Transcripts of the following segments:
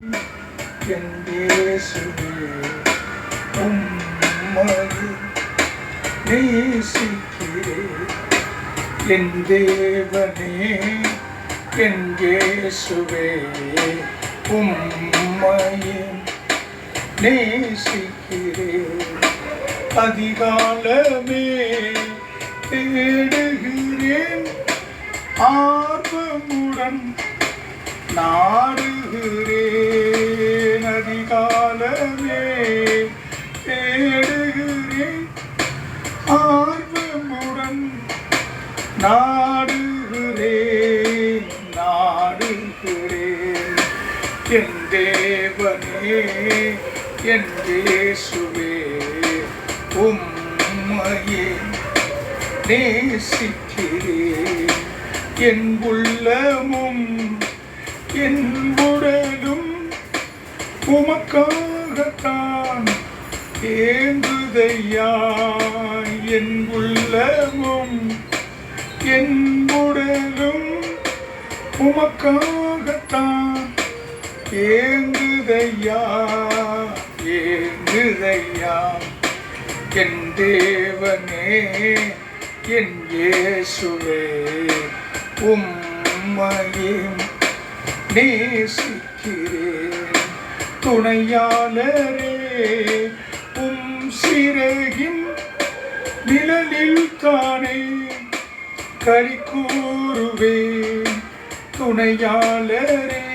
என் இயேசுவே உம்மை நேசிக்கிறேன். என் தேவனே என் இயேசுவே உம்மை நேசிக்கிறேன். அதிகாலமே தேடுகிறேன், ஆர்வமுடன் நாடுகிறேன். அதிகாலமே தேடுகிறேன், ஆர்வமுடன் நாடுகிறேன். என் தேவனே என் இயேசுவே உம்மையே நேசிக்கிறேன். என் உள்ளமும் என் உடலும் உமக்காகத்தான் ஏங்குதையா. என் உள்ளமும் என் உடலும் உமக்காகத்தான் ஏங்குதையா. என் தேவனே என் இயேசுவே உம்மையே நேசிக்கிறேன். துணையாளரே உம் சிறகின் நிழலில் தானே களி கூறுவேன். துணையாளரே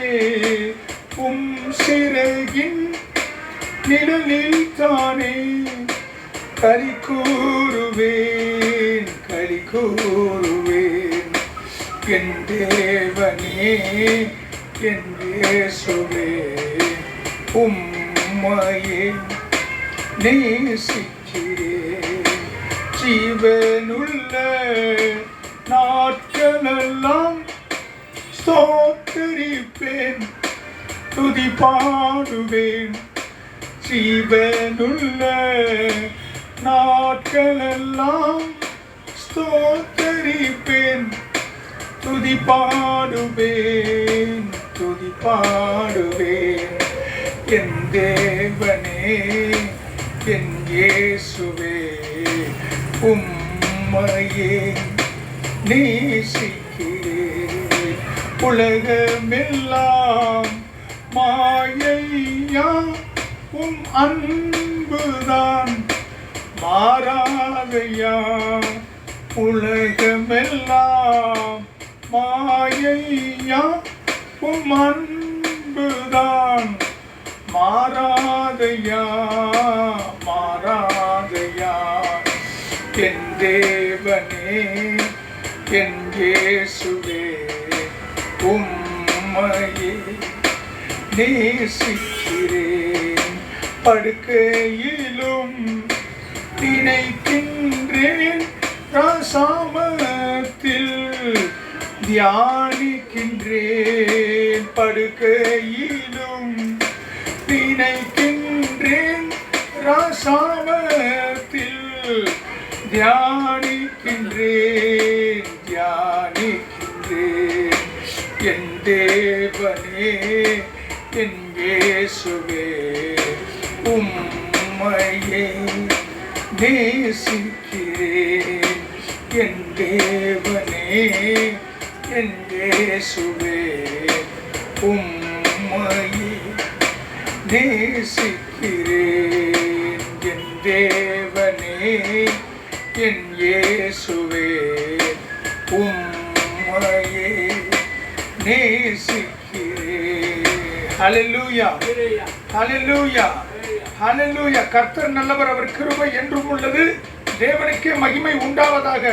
உம் சிறகின் நிழலில் தானே களி கூறுவேன். என் தேவனே என் இயேசுவே உம்மையே நேசிக்கிறேன். ஜீவனுள்ள நாட்களெல்லாம் ஸ்தோத்திரிப்பேன், துதி பாடுவேன். ஜீவனுள்ள நாட்களெல்லாம் ஸ்தோத்திரிப்பேன், துதி பாடுவேன். என் தேவனே என் இயேசுவே உம்மையே நேசிக்கிறேன். உலகமெல்லாம் மாயையா, உம் அன்புதான் மாறாதையா. உலகமெல்லாம் மாயையா, உம் அன்புதான் மாறாதையா. என் தேவனே என் இயேசுவே உம்மையே நேசிக்கிறேன். படுக்கையிலும் நினைக்கின்றேன், சாமத்தில் தியானிக்கின்றேன். படுக்கையிலும் நினைக்கின்றேன், சாமத்தில் தியானிக்கின்றேன். என் தேவனே என் இயேசுவே உம்மையே நேசிக்கிறேன். என் தேவனே என் இயேசுவே உம்மையே நேசிக்கிறேன். என் தேவனே என் இயேசுவே உம்மையே நேசிக்கிறேன். ஹல்லேலூயா, ஹல்லேலூயா, ஹல்லேலூயா. கர்த்தர் நல்லவர், அவர் கிருபை என்றும் உள்ளது. தேவனுக்கே மகிமை உண்டாவதாக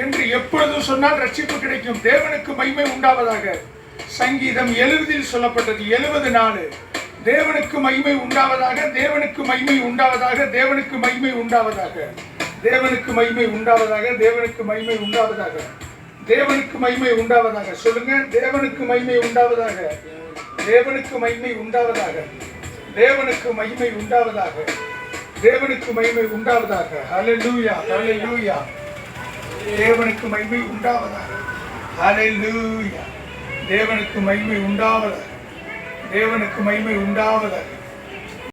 என்று எப்பொழுதும் சொன்னால் ரட்சிப்பு கிடைக்கும். தேவனுக்கு மகிமை உண்டாவதாக. சங்கீதம் 70 சொல்லப்பட்டது. 74 தேவனுக்கு மகிமை உண்டாவதாக, தேவனுக்கு மகிமை உண்டாவதாக, தேவனுக்கு மகிமை உண்டாவதாக, தேவனுக்கு மகிமை உண்டாவதாக, தேவனுக்கு மகிமை உண்டாவதாக, தேவனுக்கு மகிமை உண்டாவதாக. சொல்லுங்க, தேவனுக்கு மகிமை உண்டாவதாக, தேவனுக்கு மகிமை உண்டாவதாக, தேவனுக்கு மகிமை உண்டாவதாக, தேவனுக்கு மகிமை உண்டாவதாக. ஹல்லேலூயா, ஹல்லேலூயா. தேவனுக்கு மகிமை உண்டாவதாக. ஹல்லேலூயா. தேவனுக்கு மகிமை உண்டாவதாக. தேவனுக்கு மகிமை உண்டாவதாக.